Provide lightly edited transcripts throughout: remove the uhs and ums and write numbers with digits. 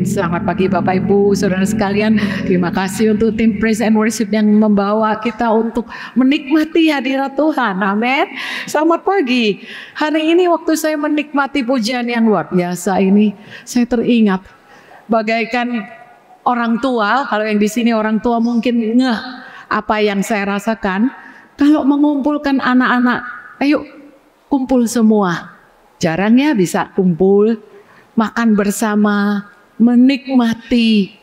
Selamat pagi Bapak Ibu, Saudara sekalian. Terima kasih untuk tim Praise and Worship yang membawa kita untuk menikmati hadirat Tuhan. Amin. Selamat pagi. Hari ini waktu saya menikmati pujian yang luar biasa ini, saya teringat bagaikan orang tua. Kalau yang di sini orang tua mungkin ngeh apa yang saya rasakan. Kalau mengumpulkan anak-anak, ayo kumpul semua. Jarangnya bisa kumpul, makan bersama, menikmati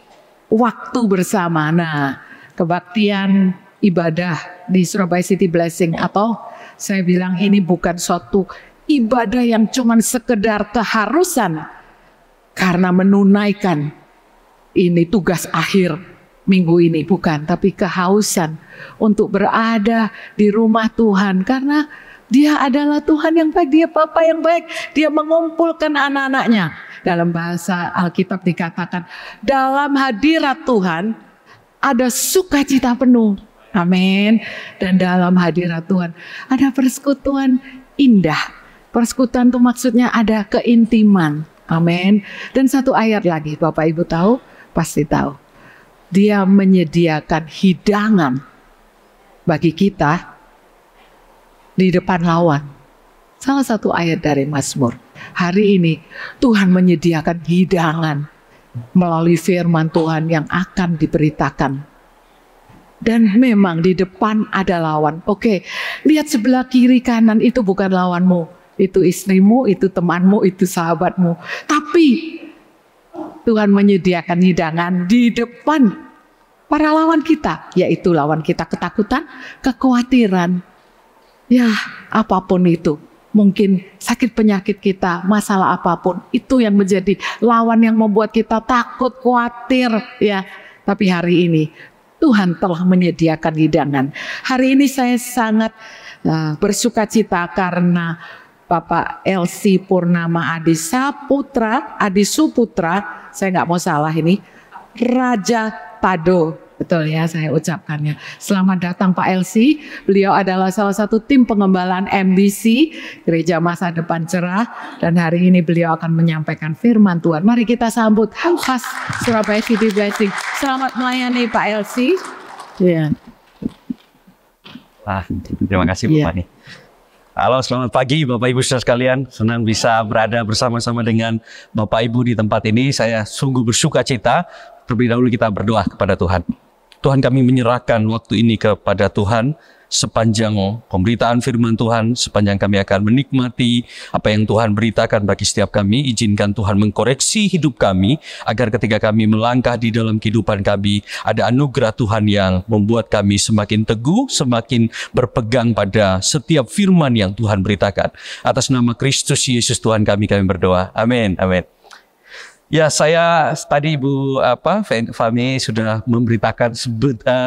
waktu bersama. Nah, kebaktian ibadah di Surabaya City Blessing, atau saya bilang ini bukan suatu ibadah yang cuman sekedar keharusan karena menunaikan ini tugas akhir minggu ini, bukan, tapi kehausan untuk berada di rumah Tuhan karena Dia adalah Tuhan yang baik, Dia Bapa yang baik, Dia mengumpulkan anak-anaknya. Dalam bahasa Alkitab dikatakan, dalam hadirat Tuhan ada sukacita penuh. Amin. Dan dalam hadirat Tuhan ada persekutuan indah. Persekutuan itu maksudnya ada keintiman. Amin. Dan satu ayat lagi, Bapak Ibu tahu, pasti tahu. Dia menyediakan hidangan bagi kita di depan lawan. Salah satu ayat dari Mazmur. Hari ini Tuhan menyediakan hidangan melalui firman Tuhan yang akan diberitakan. Dan memang di depan ada lawan. Oke, lihat sebelah kiri kanan itu bukan lawanmu. Itu istrimu, itu temanmu, itu sahabatmu. Tapi Tuhan menyediakan hidangan di depan para lawan kita. Yaitu lawan kita ketakutan, kekhawatiran. Ya, apapun itu. Mungkin sakit penyakit kita, masalah apapun, itu yang menjadi lawan yang membuat kita takut, khawatir, ya. Tapi hari ini Tuhan telah menyediakan hidangan. Hari ini saya sangat bersuka cita karena Bapak LC Purnama Adi Suputra, saya nggak mau salah ini, Raja Tado. Betul ya, saya ucapkannya. Selamat datang Pak Elsi. Beliau adalah salah satu tim pengembalaan MBC, Gereja Masa Depan Cerah. Dan hari ini beliau akan menyampaikan firman Tuhan. Mari kita sambut khas Surabaya City Blessing. Selamat melayani Pak Elsi. Ya. Terima kasih Bapak nih. Halo, selamat pagi Bapak Ibu saudara sekalian. Senang bisa berada bersama-sama dengan Bapak Ibu di tempat ini. Saya sungguh bersuka cita. Terlebih dahulu kita berdoa kepada Tuhan. Tuhan, kami menyerahkan waktu ini kepada Tuhan. Sepanjang pemberitaan firman Tuhan, sepanjang kami akan menikmati apa yang Tuhan beritakan bagi setiap kami, izinkan Tuhan mengkoreksi hidup kami, agar ketika kami melangkah di dalam kehidupan kami, ada anugerah Tuhan yang membuat kami semakin teguh, semakin berpegang pada setiap firman yang Tuhan beritakan. Atas nama Kristus Yesus Tuhan kami berdoa. Amin. Amin. Ya, saya tadi Ibu Fami sudah memberitakan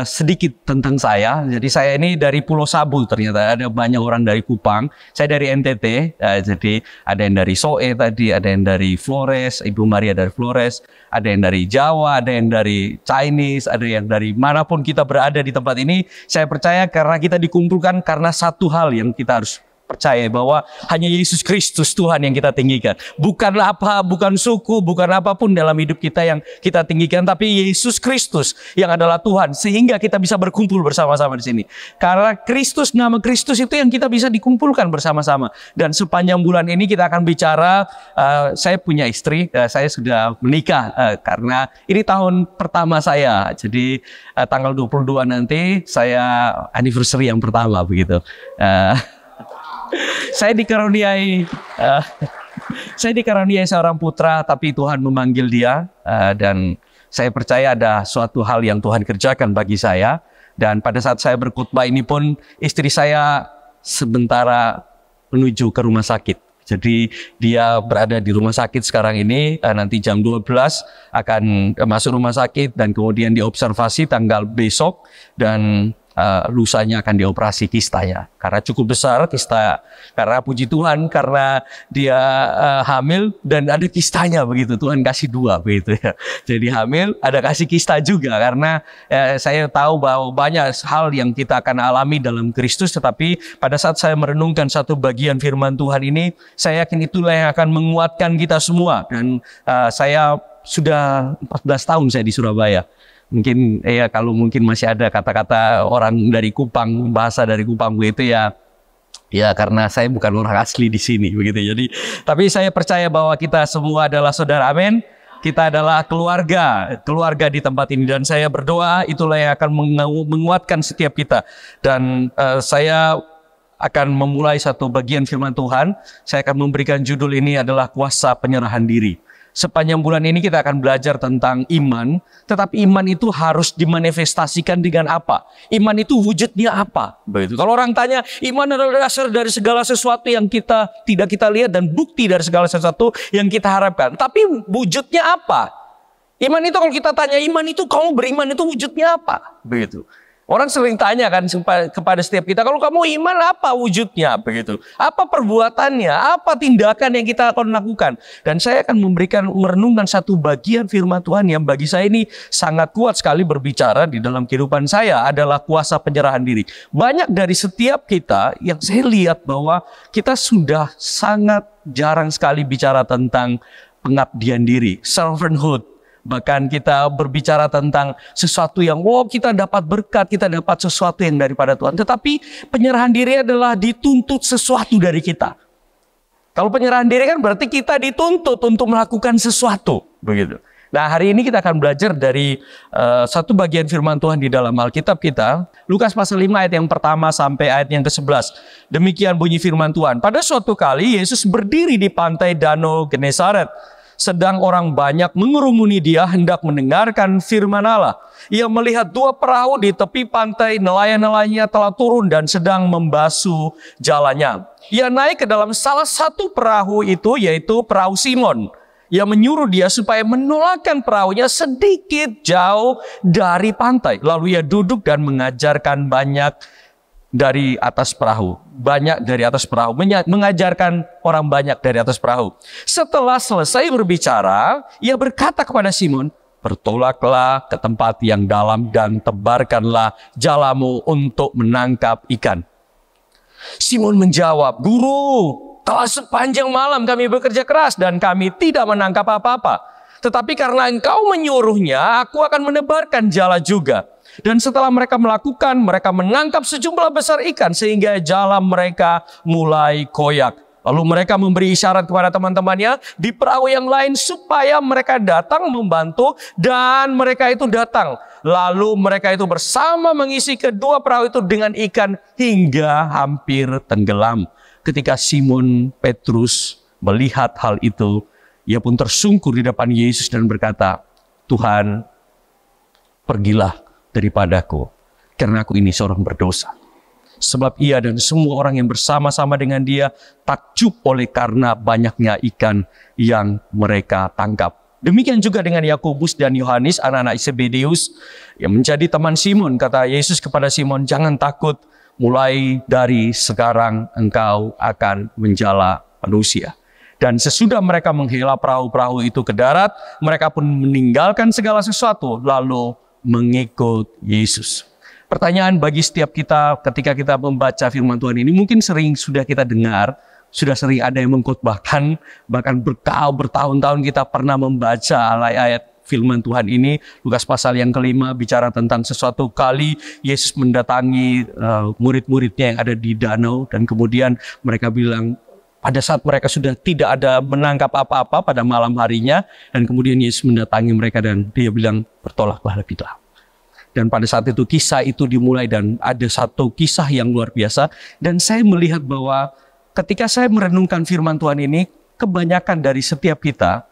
sedikit tentang saya. Jadi saya ini dari Pulau Sabu, ternyata ada banyak orang dari Kupang. Saya dari NTT, jadi ada yang dari Soe tadi, ada yang dari Flores, Ibu Maria dari Flores, ada yang dari Jawa, ada yang dari Chinese, ada yang dari manapun kita berada di tempat ini. Saya percaya karena kita dikumpulkan karena satu hal yang kita harus percaya, bahwa hanya Yesus Kristus Tuhan yang kita tinggikan. Bukan suku, bukan apapun dalam hidup kita yang kita tinggikan, tapi Yesus Kristus yang adalah Tuhan, sehingga kita bisa berkumpul bersama-sama di sini. Karena Kristus, nama Kristus itu yang kita bisa dikumpulkan bersama-sama. Dan sepanjang bulan ini kita akan bicara, saya punya istri, saya sudah menikah, karena ini tahun pertama saya. Jadi tanggal 22 nanti saya anniversary yang pertama begitu. Saya dikaruniai seorang putra, tapi Tuhan memanggil dia, dan saya percaya ada suatu hal yang Tuhan kerjakan bagi saya. Dan pada saat saya berkhotbah ini pun istri saya sementara menuju ke rumah sakit. Jadi dia berada di rumah sakit sekarang ini, nanti jam 12 akan masuk rumah sakit dan kemudian diobservasi tanggal besok, dan lusanya akan dioperasi kistanya, karena cukup besar kista, karena puji Tuhan karena dia hamil dan ada kistanya begitu, Tuhan kasih dua begitu ya. Jadi hamil ada kasih kista juga, karena saya tahu bahwa banyak hal yang kita akan alami dalam Kristus, tetapi pada saat saya merenungkan satu bagian firman Tuhan ini, saya yakin itulah yang akan menguatkan kita semua. Dan saya sudah 14 tahun saya di Surabaya. Mungkin kalau mungkin masih ada kata-kata orang dari Kupang, bahasa dari Kupang begitu ya. Ya karena saya bukan orang asli di sini begitu. Jadi tapi saya percaya bahwa kita semua adalah saudara, amin. Kita adalah keluarga di tempat ini, dan saya berdoa itulah yang akan menguatkan setiap kita. Dan saya akan memulai satu bagian firman Tuhan. Saya akan memberikan judul ini adalah kuasa penyerahan diri. Sepanjang bulan ini kita akan belajar tentang iman, tetapi iman itu harus dimanifestasikan dengan apa? Iman itu wujudnya apa? Begitu. Kalau orang tanya, iman adalah dasar dari segala sesuatu yang tidak kita lihat dan bukti dari segala sesuatu yang kita harapkan. Tapi wujudnya apa? Iman itu kalau kita tanya, iman itu kamu beriman itu wujudnya apa? Begitu. Orang sering tanya kan kepada setiap kita, kalau kamu iman apa wujudnya? Begitu. Apa perbuatannya? Apa tindakan yang kita akan lakukan? Dan saya akan merenungkan satu bagian firman Tuhan yang bagi saya ini sangat kuat sekali berbicara di dalam kehidupan saya, adalah kuasa penyerahan diri. Banyak dari setiap kita yang saya lihat bahwa kita sudah sangat jarang sekali bicara tentang pengabdian diri, servanthood. Bahkan kita berbicara tentang sesuatu yang kita dapat berkat, kita dapat sesuatu yang daripada Tuhan. Tetapi penyerahan diri adalah dituntut sesuatu dari kita. Kalau penyerahan diri kan berarti kita dituntut untuk melakukan sesuatu. Begitu. Nah, hari ini kita akan belajar dari satu bagian firman Tuhan di dalam Alkitab kita. Lukas pasal 5 ayat yang pertama sampai ayat yang ke-11. Demikian bunyi firman Tuhan. Pada suatu kali Yesus berdiri di pantai Danau Genesaret. Sedang orang banyak mengerumuni dia hendak mendengarkan firman Allah. Ia melihat dua perahu di tepi pantai, nelayan-nelayannya telah turun dan sedang membasuh jalannya. Ia naik ke dalam salah satu perahu itu, yaitu perahu Simon. Ia menyuruh dia supaya menolakkan perahunya sedikit jauh dari pantai. Lalu ia duduk dan mengajarkan banyak dari atas perahu. Banyak dari atas perahu. Mengajarkan orang banyak dari atas perahu. Setelah selesai berbicara, ia berkata kepada Simon, bertolaklah ke tempat yang dalam dan tebarkanlah jalamu untuk menangkap ikan. Simon menjawab, Guru, telah sepanjang malam kami bekerja keras dan kami tidak menangkap apa-apa. Tetapi karena engkau menyuruhnya, aku akan menebarkan jala juga. Dan setelah mereka melakukan, mereka menangkap sejumlah besar ikan sehingga jala mereka mulai koyak. Lalu mereka memberi isyarat kepada teman-temannya di perahu yang lain supaya mereka datang membantu, dan mereka itu datang. Lalu mereka itu bersama mengisi kedua perahu itu dengan ikan hingga hampir tenggelam. Ketika Simon Petrus melihat hal itu, ia pun tersungkur di depan Yesus dan berkata, Tuhan, pergilah daripadaku, karena aku ini seorang berdosa. Sebab ia dan semua orang yang bersama-sama dengan dia takjub oleh karena banyaknya ikan yang mereka tangkap. Demikian juga dengan Yakobus dan Yohanes, anak-anak Zebedeus yang menjadi teman Simon. Kata Yesus kepada Simon, jangan takut, mulai dari sekarang engkau akan menjala manusia. Dan sesudah mereka menghela perahu-perahu itu ke darat, mereka pun meninggalkan segala sesuatu, lalu mengikut Yesus. Pertanyaan bagi setiap kita ketika kita membaca firman Tuhan ini, mungkin sering sudah kita dengar, sudah sering ada yang mengkhotbahkan, bahkan bertahun-tahun kita pernah membaca ayat firman Tuhan ini. Lukas pasal yang ke-5 bicara tentang sesuatu kali Yesus mendatangi murid-muridnya yang ada di danau, dan kemudian mereka bilang, pada saat mereka sudah tidak ada menangkap apa-apa pada malam harinya, dan kemudian Yesus mendatangi mereka dan dia bilang, bertolaklah lebih dalam. Dan pada saat itu kisah itu dimulai, dan ada satu kisah yang luar biasa. Dan saya melihat bahwa ketika saya merenungkan firman Tuhan ini, kebanyakan dari setiap kita,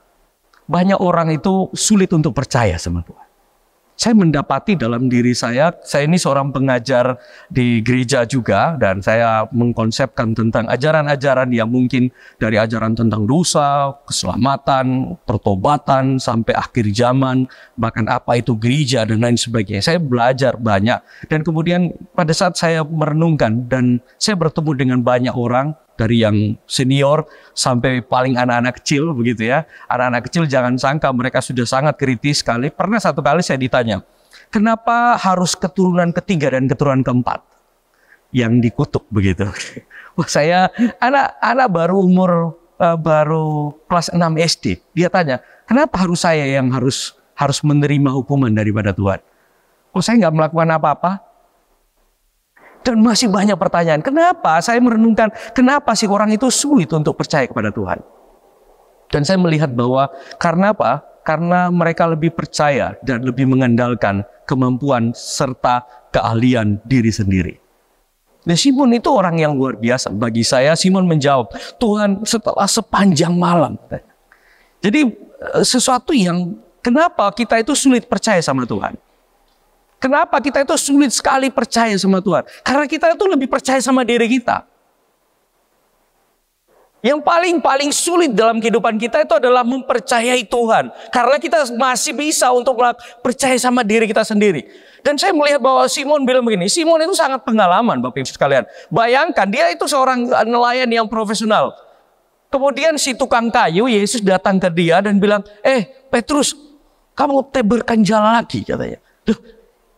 banyak orang itu sulit untuk percaya sama Tuhan. Saya mendapati dalam diri saya ini seorang pengajar di gereja juga, dan saya mengkonsepkan tentang ajaran-ajaran yang mungkin dari ajaran tentang dosa, keselamatan, pertobatan, sampai akhir zaman, bahkan apa itu gereja dan lain sebagainya. Saya belajar banyak, dan kemudian pada saat saya merenungkan dan saya bertemu dengan banyak orang, dari yang senior sampai paling anak-anak kecil begitu ya. Anak-anak kecil jangan sangka mereka sudah sangat kritis sekali. Pernah satu kali saya ditanya, kenapa harus keturunan ketiga dan keturunan keempat yang dikutuk begitu? Wah, saya anak baru umur baru kelas 6 SD. Dia tanya, kenapa harus saya yang harus menerima hukuman daripada Tuhan? Kok saya nggak melakukan apa-apa? Dan masih banyak pertanyaan. Kenapa? Saya merenungkan, kenapa sih orang itu sulit untuk percaya kepada Tuhan? Dan saya melihat bahwa karena apa? Karena mereka lebih percaya dan lebih mengandalkan kemampuan serta keahlian diri sendiri. Nah, Simon itu orang yang luar biasa. Bagi saya, Simon menjawab, Tuhan, setelah sepanjang malam. Jadi sesuatu yang, kenapa kita itu sulit percaya sama Tuhan? Kenapa kita itu sulit sekali percaya sama Tuhan? Karena kita itu lebih percaya sama diri kita. Yang paling sulit dalam kehidupan kita itu adalah mempercayai Tuhan. Karena kita masih bisa untuk percaya sama diri kita sendiri. Dan saya melihat bahwa Simon bilang begini, Simon itu sangat pengalaman Bapak Ibu sekalian. Bayangkan dia itu seorang nelayan yang profesional. Kemudian si tukang kayu, Yesus datang ke dia dan bilang, Petrus, kamu tebarkan jala lagi, katanya. Duh,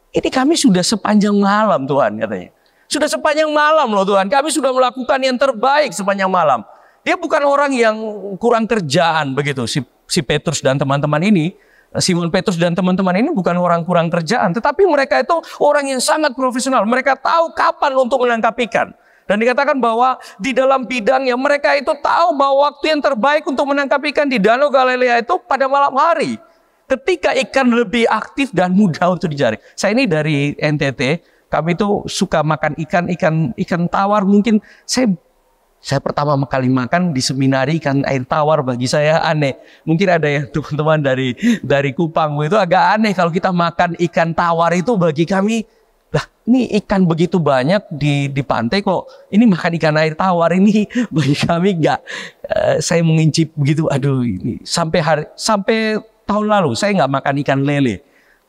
ini kami sudah sepanjang malam Tuhan, katanya. Sudah sepanjang malam loh Tuhan, kami sudah melakukan yang terbaik sepanjang malam. Dia bukan orang yang kurang kerjaan begitu. Si Petrus dan teman-teman ini, Simon Petrus dan teman-teman ini bukan orang kurang kerjaan. Tetapi mereka itu orang yang sangat profesional. Mereka tahu kapan untuk menangkap ikan. Dan dikatakan bahwa di dalam bidangnya mereka itu tahu bahwa waktu yang terbaik untuk menangkap ikan di Danau Galilea itu pada malam hari. Ketika ikan lebih aktif dan mudah untuk dicari. Saya ini dari NTT, kami itu suka makan ikan tawar. Mungkin saya pertama kali makan di seminari ikan air tawar, bagi saya aneh. Mungkin ada yang teman-teman dari Kupang itu agak aneh kalau kita makan ikan tawar itu bagi kami. Lah, ini ikan begitu banyak di pantai kok ini makan ikan air tawar ini bagi kami enggak. Saya mengincip begitu, aduh ini sampai tahun lalu saya nggak makan ikan lele.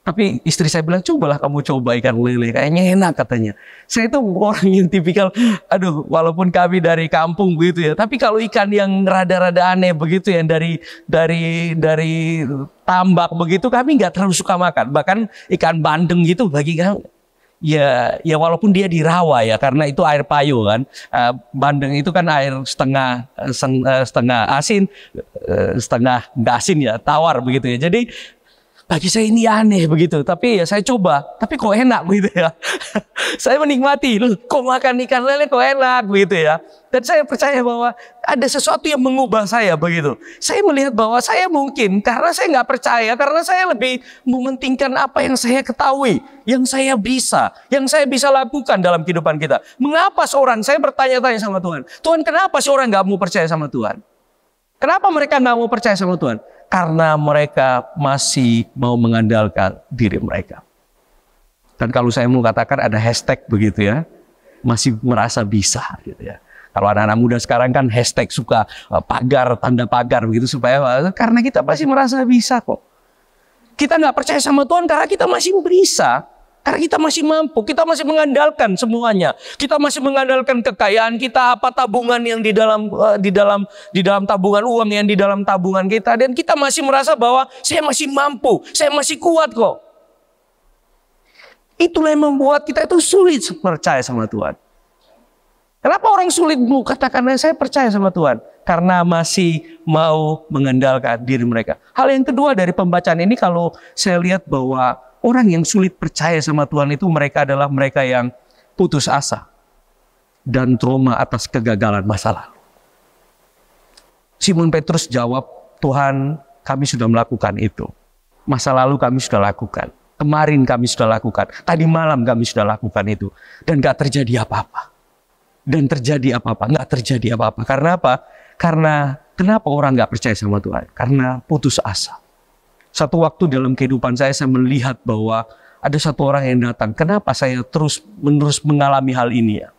Tapi istri saya bilang, cobalah kamu coba ikan lele, kayaknya enak katanya. Saya itu orang yang tipikal, aduh walaupun kami dari kampung begitu ya, tapi kalau ikan yang rada-rada aneh begitu yang dari tambak begitu kami nggak terlalu suka makan. Bahkan ikan bandeng gitu bagi kami, ya walaupun dia di rawa ya, karena itu air payo kan. Bandeng itu kan air setengah asin, setengah nggak asin ya, tawar begitu ya. Jadi bagi saya ini aneh begitu, tapi ya saya coba, tapi kok enak begitu ya. Saya menikmati, loh kok makan ikan lele kok enak begitu ya. Dan saya percaya bahwa ada sesuatu yang mengubah saya begitu. Saya melihat bahwa saya mungkin, karena saya nggak percaya, karena saya lebih mementingkan apa yang saya ketahui, yang saya bisa lakukan dalam kehidupan kita. Mengapa saya bertanya-tanya sama Tuhan, Tuhan kenapa sih orang nggak mau percaya sama Tuhan? Kenapa mereka nggak mau percaya sama Tuhan? Karena mereka masih mau mengandalkan diri mereka. Dan kalau saya mau katakan ada hashtag begitu ya, masih merasa bisa gitu ya. Kalau anak-anak muda sekarang kan hashtag suka pagar, tanda pagar begitu supaya karena kita masih merasa bisa kok. Kita nggak percaya sama Tuhan karena kita masih bisa. Karena kita masih mampu, kita masih mengandalkan semuanya. Kita masih mengandalkan kekayaan kita, apa tabungan yang di dalam tabungan uang yang di dalam tabungan kita, dan kita masih merasa bahwa saya masih mampu, saya masih kuat kok. Itulah yang membuat kita itu sulit percaya sama Tuhan. Kenapa orang sulit katakan saya percaya sama Tuhan? Karena masih mau mengandalkan diri mereka. Hal yang kedua dari pembacaan ini, kalau saya lihat bahwa orang yang sulit percaya sama Tuhan itu mereka adalah mereka yang putus asa dan trauma atas kegagalan masa lalu. Simon Petrus jawab, Tuhan kami sudah melakukan itu. Masa lalu kami sudah lakukan. Kemarin kami sudah lakukan. Tadi malam kami sudah lakukan itu. Dan gak terjadi apa-apa. Dan terjadi apa-apa. Gak terjadi apa-apa. Karena apa? Karena kenapa orang gak percaya sama Tuhan? Karena putus asa. Satu waktu dalam kehidupan saya melihat bahwa ada satu orang yang datang. Kenapa saya terus-menerus mengalami hal ini ya?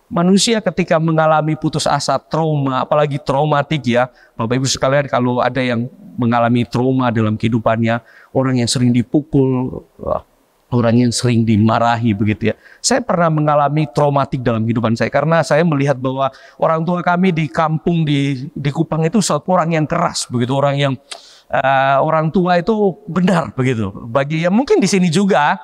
Manusia ketika mengalami putus asa, trauma, apalagi traumatik ya. Bapak Ibu sekalian, kalau ada yang mengalami trauma dalam kehidupannya, orang yang sering dipukul, orang yang sering dimarahi begitu ya. Saya pernah mengalami traumatik dalam kehidupan saya karena saya melihat bahwa orang tua kami di kampung di Kupang itu suatu orang yang keras begitu, orang yang orang tua itu benar begitu. Bagi ya mungkin di sini juga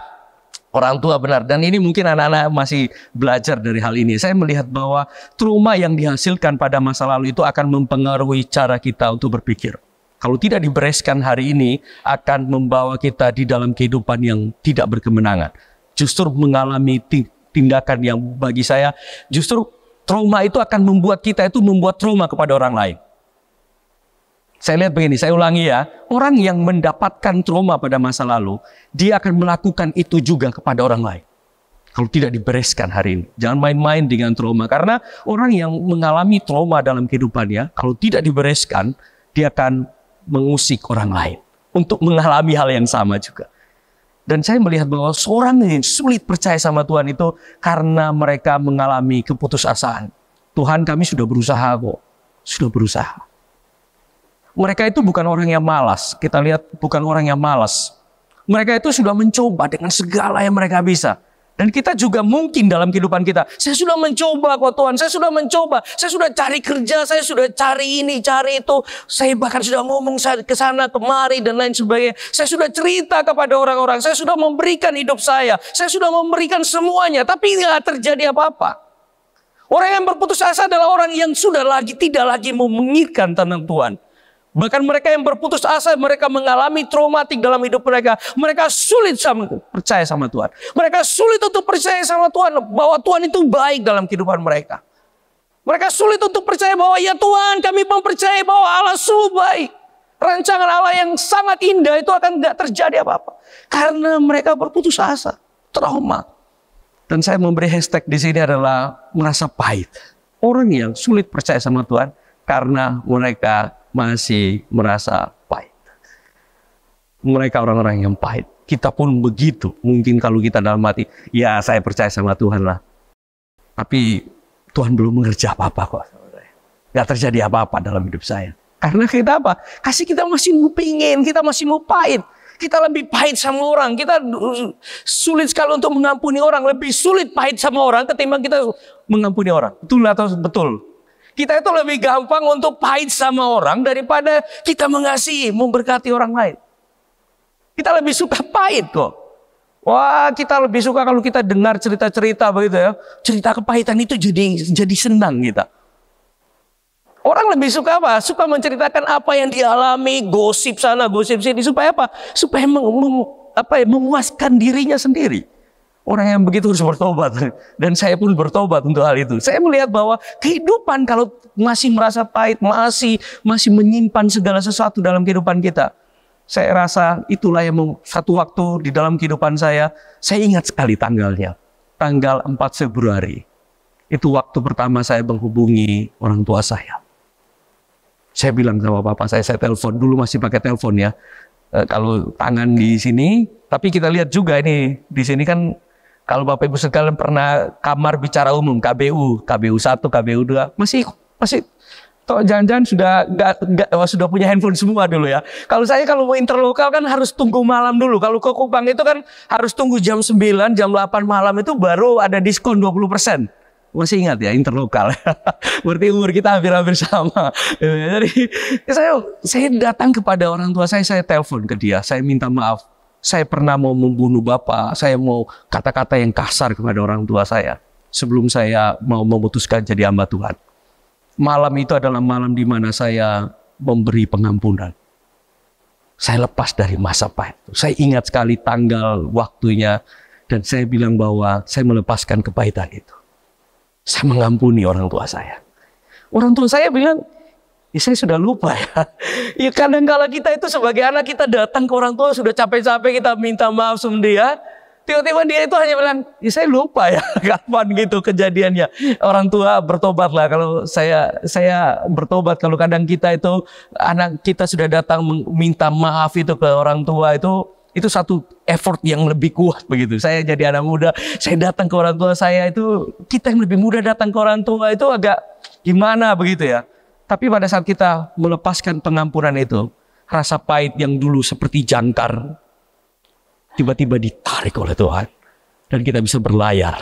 Orang tua benar. Dan ini mungkin anak-anak masih belajar dari hal ini. Saya melihat bahwa trauma yang dihasilkan pada masa lalu itu akan mempengaruhi cara kita untuk berpikir. Kalau tidak dibereskan hari ini, akan membawa kita di dalam kehidupan yang tidak berkemenangan. Justru mengalami tindakan yang bagi saya, justru trauma itu akan membuat kita itu membuat trauma kepada orang lain. Saya lihat begini, saya ulangi ya. Orang yang mendapatkan trauma pada masa lalu, dia akan melakukan itu juga kepada orang lain. Kalau tidak dibereskan hari ini. Jangan main-main dengan trauma. Karena orang yang mengalami trauma dalam kehidupannya, kalau tidak dibereskan, dia akan mengusik orang lain. Untuk mengalami hal yang sama juga. Dan saya melihat bahwa seorang yang sulit percaya sama Tuhan itu karena mereka mengalami keputusasaan. Tuhan, kami sudah berusaha kok. Sudah berusaha. Mereka itu bukan orang yang malas. Kita lihat bukan orang yang malas. Mereka itu sudah mencoba dengan segala yang mereka bisa. Dan kita juga mungkin dalam kehidupan kita. Saya sudah mencoba kok Tuhan. Saya sudah mencoba. Saya sudah cari kerja. Saya sudah cari ini, cari itu. Saya bahkan sudah ngomong ke sana, kemari dan lain sebagainya. Saya sudah cerita kepada orang-orang. Saya sudah memberikan hidup saya. Saya sudah memberikan semuanya. Tapi tidak terjadi apa-apa. Orang yang berputus asa adalah orang yang sudah tidak lagi memikirkan tentang Tuhan. Bahkan mereka yang berputus asa, mereka mengalami traumatik dalam hidup mereka. Mereka sulit percaya sama Tuhan. Mereka sulit untuk percaya sama Tuhan bahwa Tuhan itu baik dalam kehidupan mereka. Mereka sulit untuk percaya bahwa ya Tuhan, kami mempercayai bahwa Allah sungguh baik. Rancangan Allah yang sangat indah itu akan tidak terjadi apa-apa. Karena mereka berputus asa, trauma. Dan saya memberi hashtag di sini adalah merasa pahit. Orang yang sulit percaya sama Tuhan karena mereka masih merasa pahit. Mereka orang-orang yang pahit. Kita pun begitu. Mungkin kalau kita dalam hati, ya saya percaya sama Tuhan lah. Tapi Tuhan belum mengerja apa-apa kok. Gak terjadi apa-apa dalam hidup saya. Karena kita apa? Kasih kita masih mau pingin, kita masih mau pahit. Kita lebih pahit sama orang. Kita sulit sekali untuk mengampuni orang. Lebih sulit pahit sama orang ketimbang kita mengampuni orang. Betul atau betul? Kita itu lebih gampang untuk pahit sama orang daripada kita mengasihi, memberkati orang lain. Kita lebih suka pahit kok. Wah, kita lebih suka kalau kita dengar cerita-cerita begitu ya. Cerita kepahitan itu jadi senang kita. Orang lebih suka apa? Suka menceritakan apa yang dialami, gosip sana, gosip sini. Supaya apa? Supaya memuaskan dirinya sendiri. Orang yang begitu harus bertobat. Dan saya pun bertobat untuk hal itu. Saya melihat bahwa kehidupan kalau masih merasa pahit, masih menyimpan segala sesuatu dalam kehidupan kita. Saya rasa itulah yang satu waktu di dalam kehidupan saya ingat sekali tanggalnya. Tanggal 4 Februari. Itu waktu pertama saya menghubungi orang tua saya. Saya bilang sama bapak saya telepon. Dulu masih pakai telepon ya. Kalau tangan di sini. Tapi kita lihat juga ini. Di sini kan. Kalau Bapak Ibu sekalian pernah kamar bicara umum, KBU 1, KBU 2, masih jangan-jangan sudah punya handphone semua dulu ya. Kalau mau interlokal kan harus tunggu malam dulu. Kalau ke Kupang itu kan harus tunggu jam 9, jam 8 malam itu baru ada diskon 20%. Masih ingat ya interlokal. Berarti umur kita hampir-hampir sama. Jadi saya datang kepada orang tua saya telepon ke dia, saya minta maaf. Saya pernah mau membunuh bapak, saya mau kata-kata yang kasar kepada orang tua saya. Sebelum saya mau memutuskan jadi hamba Tuhan. Malam itu adalah malam di mana saya memberi pengampunan. Saya lepas dari masa pahit. Saya ingat sekali tanggal, waktunya. Dan saya bilang bahwa saya melepaskan kepahitan itu. Saya mengampuni orang tua saya. Orang tua saya bilang, ya saya sudah lupa ya. Ya kadang-kala kita itu sebagai anak kita datang ke orang tua sudah capek-capek kita minta maaf sama dia. Tiba-tiba dia itu hanya bilang, ya saya lupa ya kapan gitu kejadiannya. Orang tua bertobatlah. Kalau saya bertobat kalau kadang kita itu anak kita sudah datang minta maaf itu ke orang tua itu satu effort yang lebih kuat begitu. Saya jadi anak muda, saya datang ke orang tua saya itu kita yang lebih muda datang ke orang tua itu agak gimana begitu ya. Tapi pada saat kita melepaskan pengampunan itu, rasa pahit yang dulu seperti jangkar, tiba-tiba ditarik oleh Tuhan. Dan kita bisa berlayar.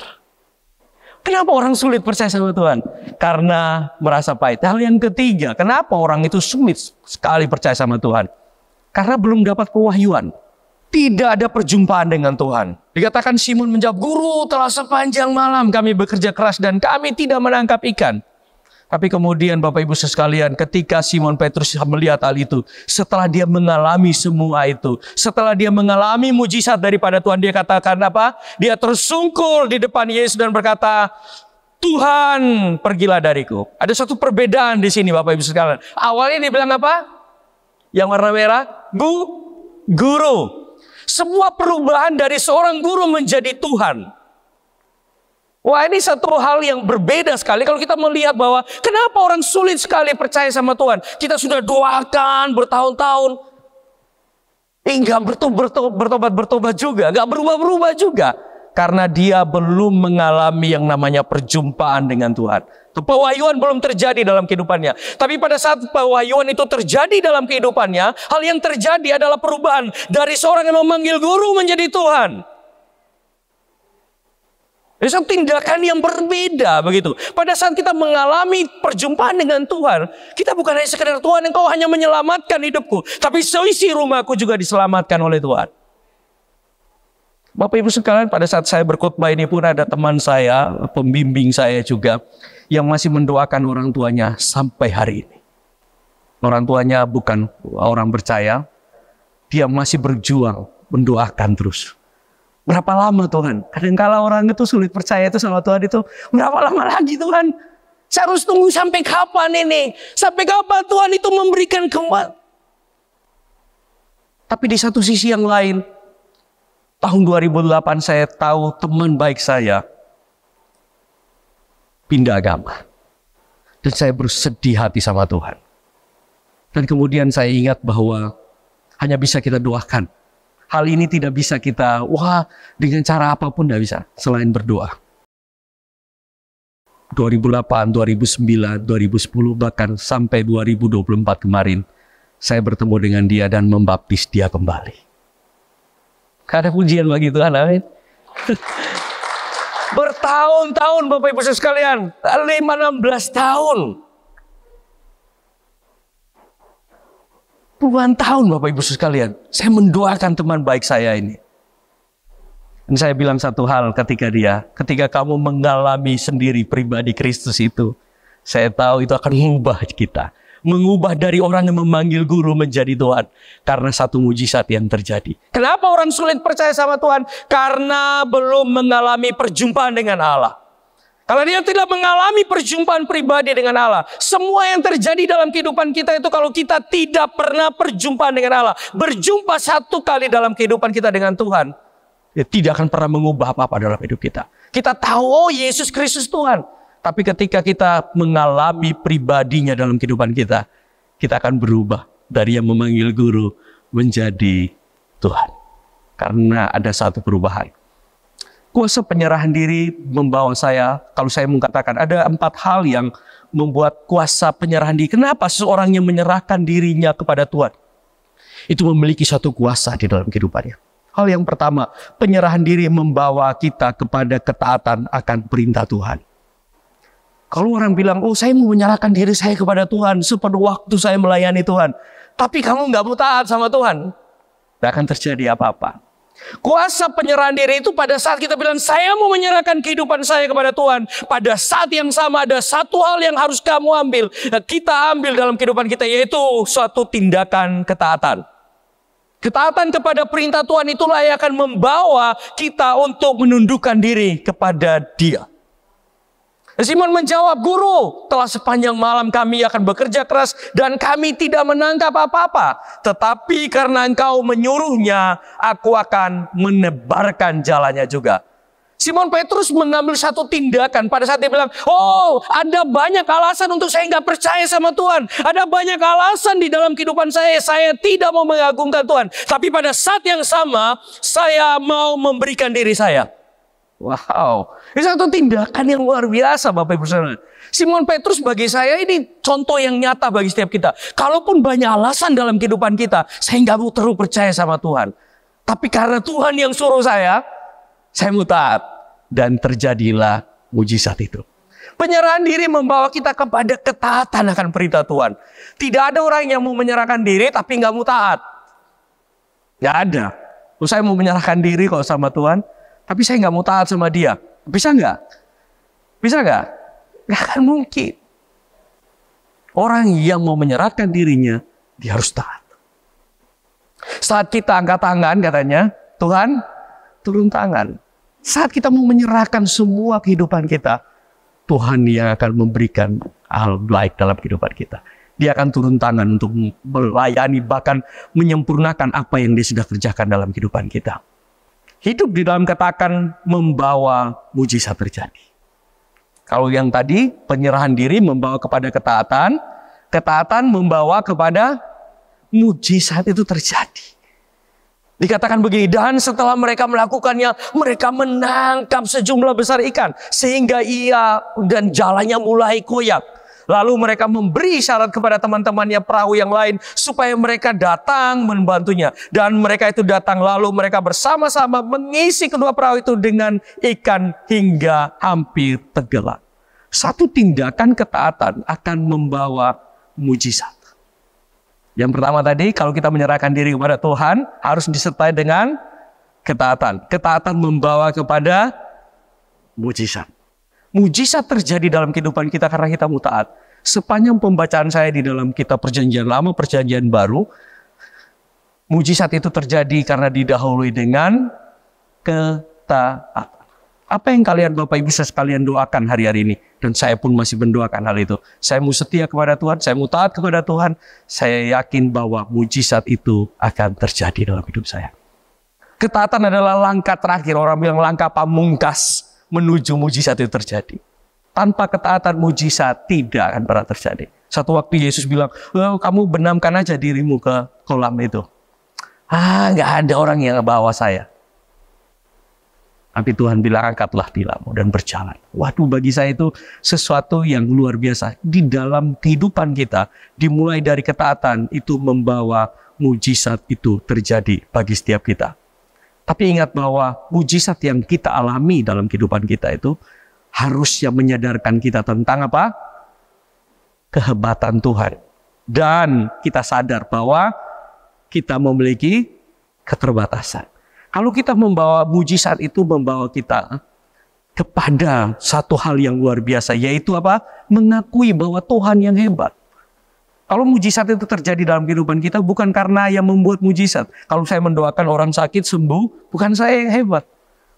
Kenapa orang sulit percaya sama Tuhan? Karena merasa pahit. Hal yang ketiga, kenapa orang itu sulit sekali percaya sama Tuhan? Karena belum dapat pewahyuan. Tidak ada perjumpaan dengan Tuhan. Dikatakan Simon menjawab, "Guru, telah sepanjang malam kami bekerja keras dan kami tidak menangkap ikan." Tapi kemudian Bapak Ibu sekalian, ketika Simon Petrus melihat hal itu, setelah dia mengalami semua itu, setelah dia mengalami mujizat daripada Tuhan, dia katakan apa? Dia tersungkur di depan Yesus dan berkata, "Tuhan, pergilah dariku." Ada satu perbedaan di sini Bapak Ibu sekalian. Awalnya dia bilang apa? Yang warna merah, Guru. Semua perubahan dari seorang guru menjadi Tuhan. Wah, ini satu hal yang berbeda sekali kalau kita melihat bahwa kenapa orang sulit sekali percaya sama Tuhan. Kita sudah doakan bertahun-tahun. Enggak bertobat juga. Enggak berubah-berubah juga. Karena dia belum mengalami yang namanya perjumpaan dengan Tuhan. Pewahyuan belum terjadi dalam kehidupannya. Tapi pada saat pewahyuan itu terjadi dalam kehidupannya, hal yang terjadi adalah perubahan dari seorang yang memanggil guru menjadi Tuhan. Itu satu tindakan yang berbeda begitu. Pada saat kita mengalami perjumpaan dengan Tuhan, kita bukan hanya sekedar, "Tuhan, Engkau hanya menyelamatkan hidupku," tapi seisi rumahku juga diselamatkan oleh Tuhan. Bapak Ibu sekalian, pada saat saya berkhotbah ini pun ada teman saya, pembimbing saya juga, yang masih mendoakan orang tuanya sampai hari ini. Orang tuanya bukan orang percaya, dia masih berjuang mendoakan terus. Berapa lama Tuhan? Kadang-kala orang itu sulit percaya itu sama Tuhan itu. Berapa lama lagi Tuhan? Saya harus tunggu sampai kapan ini? Sampai kapan Tuhan itu memberikan kekuatan? Tapi di satu sisi yang lain, tahun 2008 saya tahu teman baik saya pindah agama. Dan saya bersedih hati sama Tuhan. Dan kemudian saya ingat bahwa hanya bisa kita doakan. Hal ini tidak bisa kita, dengan cara apapun tidak bisa selain berdoa. 2008, 2009, 2010, bahkan sampai 2024 kemarin, saya bertemu dengan dia dan membaptis dia kembali. Ada pujian bagi Tuhan, amin. Bertahun-tahun Bapak Ibu sekalian, 16 tahun. Puluhan tahun Bapak Ibu sekalian, saya mendoakan teman baik saya ini. Dan saya bilang satu hal ketika kamu mengalami sendiri pribadi Kristus itu, saya tahu itu akan mengubah kita. Mengubah dari orang yang memanggil guru menjadi Tuhan. Karena satu mujizat yang terjadi. Kenapa orang sulit percaya sama Tuhan? Karena belum mengalami perjumpaan dengan Allah. Kalau dia tidak mengalami perjumpaan pribadi dengan Allah, semua yang terjadi dalam kehidupan kita itu kalau kita tidak pernah perjumpaan dengan Allah, berjumpa satu kali dalam kehidupan kita dengan Tuhan, ya tidak akan pernah mengubah apa-apa dalam hidup kita. Kita tahu, Yesus Kristus Tuhan. Tapi ketika kita mengalami pribadinya dalam kehidupan kita, kita akan berubah dari yang memanggil guru menjadi Tuhan. Karena ada satu perubahan. Kuasa penyerahan diri membawa saya, kalau saya mengatakan ada 4 hal yang membuat kuasa penyerahan diri. Kenapa seseorang yang menyerahkan dirinya kepada Tuhan itu memiliki satu kuasa di dalam kehidupannya? Hal yang pertama, penyerahan diri membawa kita kepada ketaatan akan perintah Tuhan. Kalau orang bilang, saya mau menyerahkan diri saya kepada Tuhan sepenuh waktu saya melayani Tuhan, tapi kamu nggak mau taat sama Tuhan, tidak akan terjadi apa-apa. Kuasa penyerahan diri itu pada saat kita bilang, saya mau menyerahkan kehidupan saya kepada Tuhan. Pada saat yang sama ada satu hal yang harus kamu ambil, kita ambil dalam kehidupan kita, yaitu suatu tindakan ketaatan. Ketaatan kepada perintah Tuhan itulah yang akan membawa kita untuk menundukkan diri kepada Dia. Simon menjawab, "Guru, telah sepanjang malam kami akan bekerja keras dan kami tidak menangkap apa-apa. Tetapi karena Engkau menyuruhnya, aku akan menebarkan jalannya juga." Simon Petrus mengambil satu tindakan pada saat dia bilang, ada banyak alasan untuk saya nggak percaya sama Tuhan. Ada banyak alasan di dalam kehidupan saya tidak mau mengagungkan Tuhan. Tapi pada saat yang sama, saya mau memberikan diri saya. Wow, ini satu tindakan yang luar biasa Bapak Ibu Saudara. Simon Petrus bagi saya ini contoh yang nyata bagi setiap kita. Kalaupun banyak alasan dalam kehidupan kita, saya nggak mau terlalu percaya sama Tuhan. Tapi karena Tuhan yang suruh saya mau taat. Dan terjadilah mujizat itu. Penyerahan diri membawa kita kepada ketaatan akan perintah Tuhan. Tidak ada orang yang mau menyerahkan diri tapi nggak mau taat. Nggak ada. Saya mau menyerahkan diri kok sama Tuhan, tapi saya nggak mau taat sama dia. Bisa nggak? Bisa nggak? Nggak akan mungkin. Orang yang mau menyerahkan dirinya, dia harus taat. Saat kita angkat tangan katanya, Tuhan turun tangan. Saat kita mau menyerahkan semua kehidupan kita, Tuhan yang akan memberikan hal baik dalam kehidupan kita. Dia akan turun tangan untuk melayani, bahkan menyempurnakan apa yang dia sudah kerjakan dalam kehidupan kita. Hidup di dalam katakan membawa mujizat terjadi. Kalau yang tadi penyerahan diri membawa kepada ketaatan, ketaatan membawa kepada mujizat itu terjadi. Dikatakan begini, dan setelah mereka melakukannya, mereka menangkap sejumlah besar ikan, sehingga ia dan jalannya mulai koyak. Lalu mereka memberi syarat kepada teman-temannya perahu yang lain, supaya mereka datang membantunya. Dan mereka itu datang, lalu mereka bersama-sama mengisi kedua perahu itu dengan ikan hingga hampir tenggelam. Satu tindakan ketaatan akan membawa mujizat. Yang pertama tadi, kalau kita menyerahkan diri kepada Tuhan, harus disertai dengan ketaatan. Ketaatan membawa kepada mujizat. Mujizat terjadi dalam kehidupan kita karena kita mau taat. Sepanjang pembacaan saya di dalam kitab Perjanjian Lama, Perjanjian Baru, mujizat itu terjadi karena didahului dengan ketaatan. Apa yang kalian Bapak Ibu sekalian doakan hari-hari ini? Dan saya pun masih mendoakan hal itu. Saya mau setia kepada Tuhan, saya mau taat kepada Tuhan. Saya yakin bahwa mujizat itu akan terjadi dalam hidup saya. Ketaatan adalah langkah terakhir, orang bilang langkah pamungkas menuju mujizat itu terjadi. Tanpa ketaatan mujizat tidak akan pernah terjadi. Satu waktu Yesus bilang, kamu benamkan aja dirimu ke kolam itu. Nggak ada orang yang bawa saya. Tapi Tuhan bilang, angkatlah tilammu dan berjalan. Waduh, bagi saya itu sesuatu yang luar biasa. Di dalam kehidupan kita, dimulai dari ketaatan, itu membawa mujizat itu terjadi bagi setiap kita. Tapi ingat bahwa mujizat yang kita alami dalam kehidupan kita itu harusnya menyadarkan kita tentang apa? Kehebatan Tuhan. Dan kita sadar bahwa kita memiliki keterbatasan. Kalau kita membawa mujizat itu membawa kita kepada satu hal yang luar biasa, yaitu apa? Mengakui bahwa Tuhan yang hebat. Kalau mujizat itu terjadi dalam kehidupan kita bukan karena yang membuat mujizat. Kalau saya mendoakan orang sakit sembuh, bukan saya yang hebat,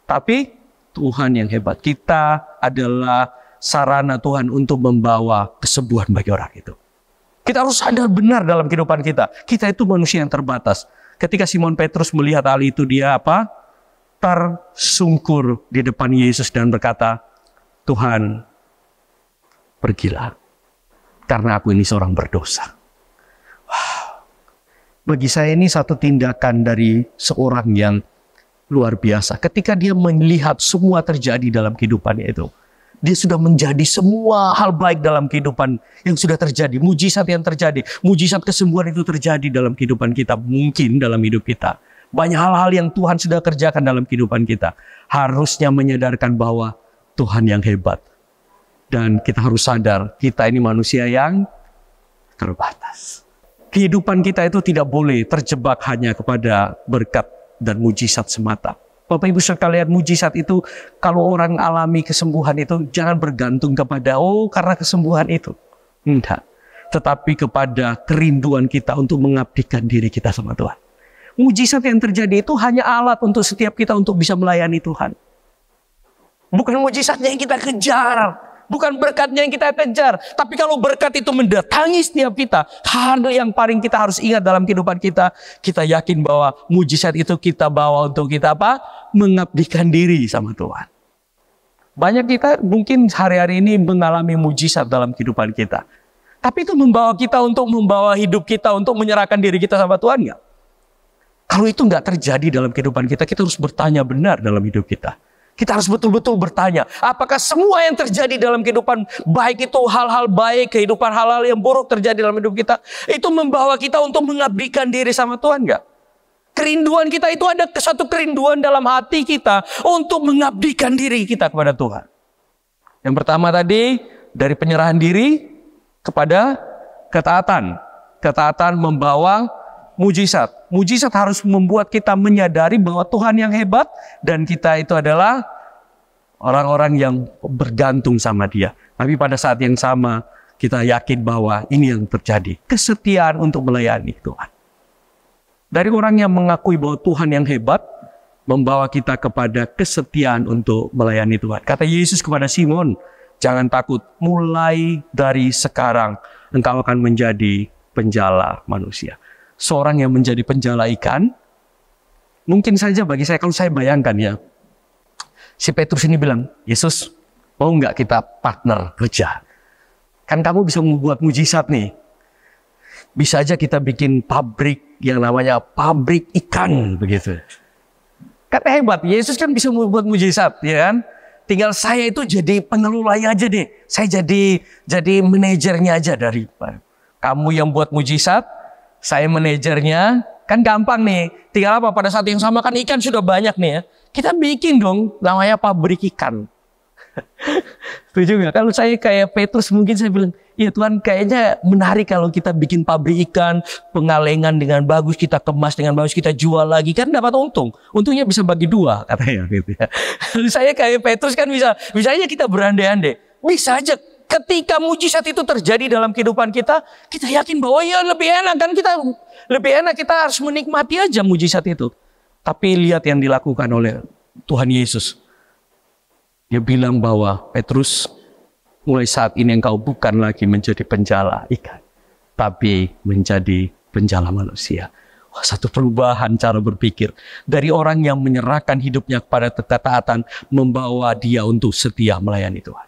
tapi Tuhan yang hebat. Kita adalah sarana Tuhan untuk membawa kesembuhan bagi orang itu. Kita harus sadar benar dalam kehidupan kita. Kita itu manusia yang terbatas. Ketika Simon Petrus melihat hal itu, dia apa? Tersungkur di depan Yesus dan berkata, Tuhan, pergilah, karena aku ini seorang berdosa. Wow. Bagi saya ini satu tindakan dari seorang yang luar biasa. Ketika dia melihat semua terjadi dalam kehidupannya itu, dia sudah menjadi semua hal baik dalam kehidupan yang sudah terjadi. Mujizat yang terjadi. Mujizat kesembuhan itu terjadi dalam kehidupan kita. Mungkin dalam hidup kita. Banyak hal-hal yang Tuhan sudah kerjakan dalam kehidupan kita. Harusnya menyadarkan bahwa Tuhan yang hebat. Dan kita harus sadar, kita ini manusia yang terbatas. Kehidupan kita itu tidak boleh terjebak hanya kepada berkat dan mujizat semata. Bapak Ibu sekalian, mujizat itu kalau orang alami kesembuhan itu jangan bergantung kepada karena kesembuhan itu. Enggak. Tetapi kepada kerinduan kita untuk mengabdikan diri kita sama Tuhan. Mujizat yang terjadi itu hanya alat untuk setiap kita untuk bisa melayani Tuhan. Bukan mujizatnya yang kita kejar. Bukan berkatnya yang kita kejar. Tapi kalau berkat itu mendatangi setiap kita, hal yang paling kita harus ingat dalam kehidupan kita, kita yakin bahwa mujizat itu kita bawa untuk kita apa? Mengabdikan diri sama Tuhan. Banyak kita mungkin hari-hari ini mengalami mujizat dalam kehidupan kita. Tapi itu membawa kita untuk membawa hidup kita untuk menyerahkan diri kita sama Tuhan nggak? Kalau itu nggak terjadi dalam kehidupan kita, kita harus bertanya benar dalam hidup kita. Kita harus betul-betul bertanya, apakah semua yang terjadi dalam kehidupan, baik itu hal-hal baik, kehidupan hal-hal yang buruk terjadi dalam hidup kita, itu membawa kita untuk mengabdikan diri sama Tuhan nggak? Kerinduan kita itu ada satu kerinduan dalam hati kita untuk mengabdikan diri kita kepada Tuhan. Yang pertama tadi, dari penyerahan diri kepada ketaatan. Ketaatan membawa Mujizat. Mujizat harus membuat kita menyadari bahwa Tuhan yang hebat dan kita itu adalah orang-orang yang bergantung sama Dia. Tapi pada saat yang sama kita yakin bahwa ini yang terjadi. Kesetiaan untuk melayani Tuhan. Dari orang yang mengakui bahwa Tuhan yang hebat, membawa kita kepada kesetiaan untuk melayani Tuhan. Kata Yesus kepada Simon, jangan takut, mulai dari sekarang engkau akan menjadi penjala manusia. Seorang yang menjadi penjala ikan, mungkin saja bagi saya, kalau saya bayangkan ya, si Petrus ini bilang, Yesus, mau nggak kita partner kerja? Kan kamu bisa membuat mujizat nih. Bisa aja kita bikin pabrik yang namanya pabrik ikan, begitu. Kan hebat, Yesus kan bisa membuat mujizat, ya kan? Tinggal saya itu jadi pengelolanya aja deh. Saya jadi manajernya aja dari kamu yang buat mujizat, saya manajernya. Kan gampang nih. Tinggal apa? Pada saat yang sama kan ikan sudah banyak nih ya. Kita bikin dong namanya pabrik ikan. Setuju nggak? Kalau saya kayak Petrus mungkin saya bilang, ya Tuhan kayaknya menarik kalau kita bikin pabrik ikan, pengalengan dengan bagus, kita kemas dengan bagus, kita jual lagi kan dapat untung. Untungnya bisa bagi dua katanya gitu ya. Kalau saya kayak Petrus kan bisa aja kita berandai-andai. Bisa aja ketika mujizat itu terjadi dalam kehidupan kita, kita yakin bahwa ya lebih enak kan, kita harus menikmati aja mujizat itu. Tapi lihat yang dilakukan oleh Tuhan Yesus. Dia bilang bahwa Petrus, mulai saat ini engkau bukan lagi menjadi penjala ikan, tapi menjadi penjala manusia. Wah, satu perubahan cara berpikir. Dari orang yang menyerahkan hidupnya kepada ketaatan, membawa dia untuk setia melayani Tuhan.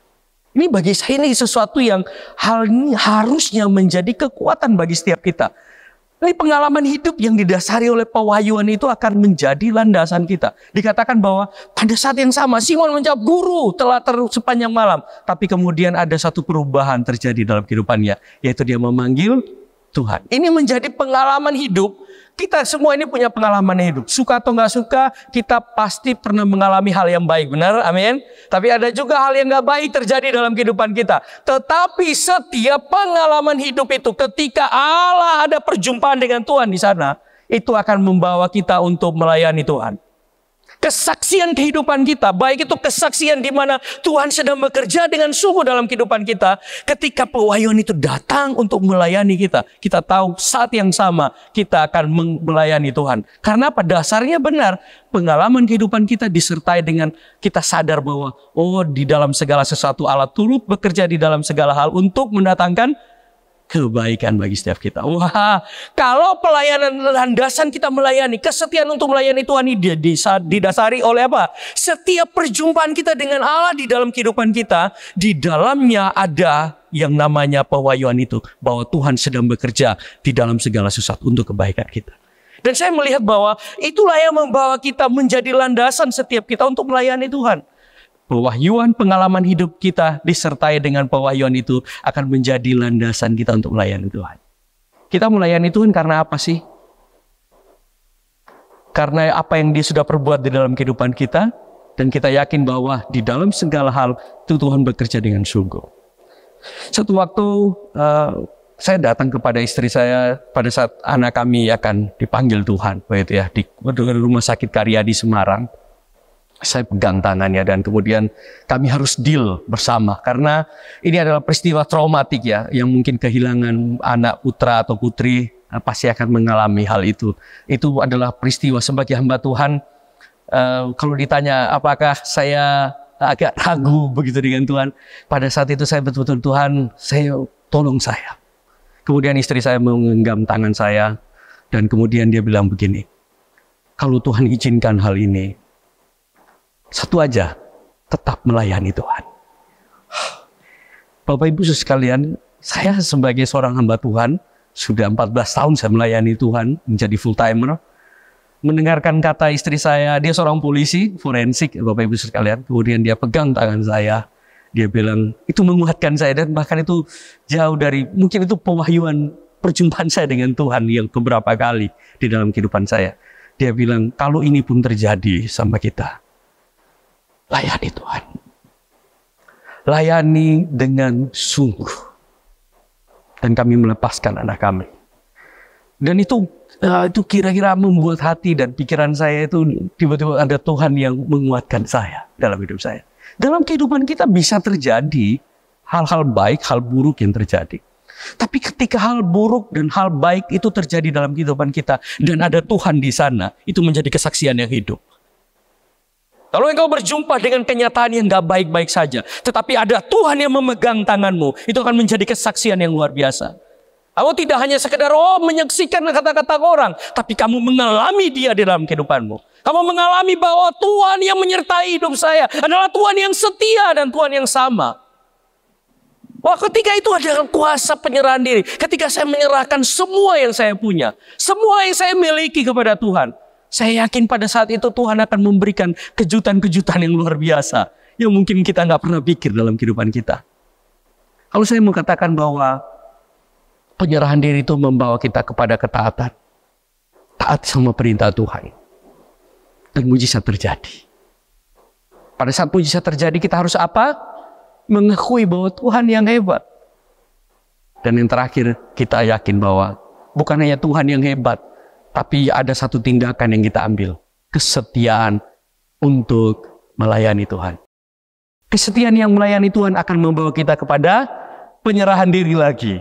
Ini bagi saya ini sesuatu yang hal ini harusnya menjadi kekuatan bagi setiap kita. Ini pengalaman hidup yang didasari oleh pewahyuan itu akan menjadi landasan kita. Dikatakan bahwa pada saat yang sama Simon menjawab, Guru telah terus sepanjang malam. Tapi kemudian ada satu perubahan terjadi dalam kehidupannya. Yaitu dia memanggil Tuhan. Ini menjadi pengalaman hidup. Kita semua ini punya pengalaman hidup. Suka atau nggak suka, kita pasti pernah mengalami hal yang baik. Benar? Amin. Tapi ada juga hal yang nggak baik terjadi dalam kehidupan kita. Tetapi setiap pengalaman hidup itu, ketika Allah ada perjumpaan dengan Tuhan di sana, itu akan membawa kita untuk melayani Tuhan. Kesaksian kehidupan kita, baik itu kesaksian di mana Tuhan sedang bekerja dengan sungguh dalam kehidupan kita. Ketika pewahyuan itu datang untuk melayani kita, kita tahu saat yang sama kita akan melayani Tuhan. Karena pada dasarnya benar, pengalaman kehidupan kita disertai dengan kita sadar bahwa di dalam segala sesuatu Allah turut bekerja di dalam segala hal untuk mendatangkan kebaikan bagi setiap kita. Wah, kalau pelayanan landasan kita melayani, kesetiaan untuk melayani Tuhan ini didasari oleh apa? Setiap perjumpaan kita dengan Allah di dalam kehidupan kita, di dalamnya ada yang namanya pewahyuan itu, bahwa Tuhan sedang bekerja di dalam segala sesuatu untuk kebaikan kita. Dan saya melihat bahwa itulah yang membawa kita menjadi landasan setiap kita untuk melayani Tuhan. Pewahyuan pengalaman hidup kita disertai dengan pewahyuan itu akan menjadi landasan kita untuk melayani Tuhan. Kita melayani Tuhan karena apa sih? Karena apa yang Dia sudah perbuat di dalam kehidupan kita, dan kita yakin bahwa di dalam segala hal itu Tuhan bekerja dengan sungguh. Satu waktu saya datang kepada istri saya pada saat anak kami akan dipanggil Tuhan, begitu ya, di Rumah Sakit Karyadi Semarang. Saya pegang tangannya dan kemudian kami harus deal bersama karena ini adalah peristiwa traumatik ya, yang mungkin kehilangan anak putra atau putri pasti akan mengalami hal itu. Itu adalah peristiwa sebagai hamba Tuhan. Kalau ditanya apakah saya agak ragu begitu dengan Tuhan, pada saat itu saya betul-betul Tuhan, tolong saya. Kemudian istri saya menggenggam tangan saya dan kemudian dia bilang begini, kalau Tuhan izinkan hal ini, satu aja, tetap melayani Tuhan. Bapak Ibu sekalian, saya sebagai seorang hamba Tuhan, sudah 14 tahun saya melayani Tuhan, menjadi full timer. Mendengarkan kata istri saya, dia seorang polisi forensik, Bapak Ibu sekalian. Kemudian dia pegang tangan saya, dia bilang, itu menguatkan saya, dan bahkan itu jauh dari, mungkin itu pewahyuan perjumpaan saya dengan Tuhan yang beberapa kali di dalam kehidupan saya. Dia bilang, kalau ini pun terjadi sama kita, layani Tuhan. Layani dengan sungguh. Dan kami melepaskan anak kami. Dan itu Itu kira-kira membuat hati dan pikiran saya itu tiba-tiba ada Tuhan yang menguatkan saya dalam hidup saya. Dalam kehidupan kita bisa terjadi hal-hal baik, hal buruk yang terjadi. Tapi ketika hal buruk dan hal baik itu terjadi dalam kehidupan kita dan ada Tuhan di sana, itu menjadi kesaksian yang hidup. Kalau engkau berjumpa dengan kenyataan yang gak baik-baik saja, tetapi ada Tuhan yang memegang tanganmu, itu akan menjadi kesaksian yang luar biasa. Kamu tidak hanya sekedar menyaksikan kata-kata orang, tapi kamu mengalami dia di dalam kehidupanmu. Kamu mengalami bahwa Tuhan yang menyertai hidup saya adalah Tuhan yang setia dan Tuhan yang sama. Wah, ketika itu ada kuasa penyerahan diri. Ketika saya menyerahkan semua yang saya punya, semua yang saya miliki kepada Tuhan, saya yakin pada saat itu Tuhan akan memberikan kejutan-kejutan yang luar biasa yang mungkin kita nggak pernah pikir dalam kehidupan kita. Kalau saya mau katakan bahwa penyerahan diri itu membawa kita kepada ketaatan, taat sama perintah Tuhan, dan mujizat terjadi. Pada saat mujizat terjadi, kita harus apa? Mengakui bahwa Tuhan yang hebat. Dan yang terakhir, kita yakin bahwa bukan hanya Tuhan yang hebat, tapi ada satu tindakan yang kita ambil. Kesetiaan untuk melayani Tuhan. Kesetiaan yang melayani Tuhan akan membawa kita kepada penyerahan diri lagi.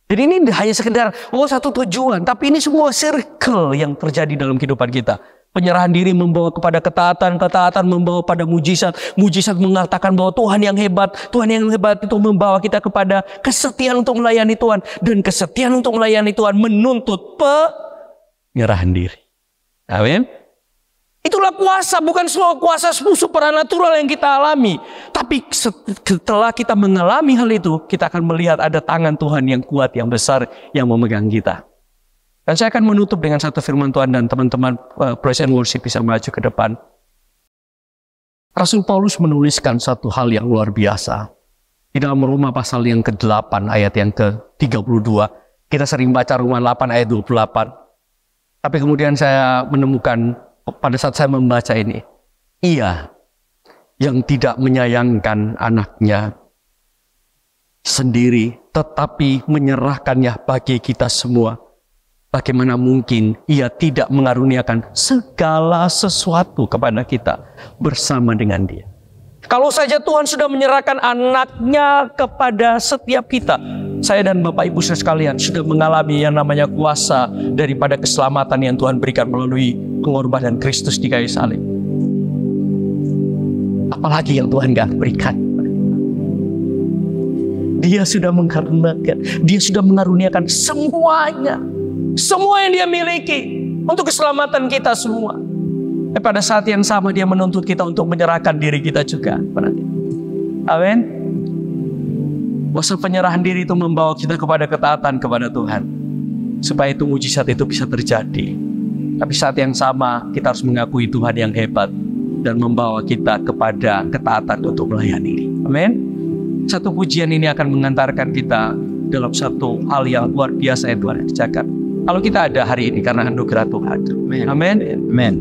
Jadi ini hanya sekedar satu tujuan, tapi ini semua circle yang terjadi dalam kehidupan kita. Penyerahan diri membawa kepada ketaatan, ketaatan membawa pada mujizat, mujizat mengatakan bahwa Tuhan yang hebat itu membawa kita kepada kesetiaan untuk melayani Tuhan, dan kesetiaan untuk melayani Tuhan menuntut penyerahan diri. Amin. Itulah kuasa, bukan semua kuasa supernatural yang kita alami, tapi setelah kita mengalami hal itu, kita akan melihat ada tangan Tuhan yang kuat, yang besar, yang memegang kita. Dan saya akan menutup dengan satu firman Tuhan, dan teman-teman praise and worship bisa maju ke depan. Rasul Paulus menuliskan satu hal yang luar biasa. Di dalam Roma pasal yang ke-8 ayat yang ke-32. Kita sering baca Roma 8 ayat 28. Tapi kemudian saya menemukan pada saat saya membaca ini, Ia yang tidak menyayangkan anaknya sendiri, tetapi menyerahkannya bagi kita semua. Bagaimana mungkin Ia tidak mengaruniakan segala sesuatu kepada kita bersama dengan Dia? Kalau saja Tuhan sudah menyerahkan anaknya kepada setiap kita, saya dan Bapak Ibu sekalian sudah mengalami yang namanya kuasa daripada keselamatan yang Tuhan berikan melalui pengorbanan Kristus di kayu salib. Apalagi yang Tuhan gak berikan? Dia sudah mengaruniakan semuanya. Semua yang Dia miliki untuk keselamatan kita semua. Pada saat yang sama Dia menuntut kita untuk menyerahkan diri kita juga. Amin. Kuasa penyerahan diri itu membawa kita kepada ketaatan kepada Tuhan, supaya itu mujizat itu bisa terjadi. Tapi saat yang sama kita harus mengakui Tuhan yang hebat dan membawa kita kepada ketaatan untuk melayani. Amin. Satu pujian ini akan mengantarkan kita dalam satu hal yang luar biasa yang Tuhan kerjakan. Kalau kita ada hari ini karena anugerah Tuhan. Amin. Amin.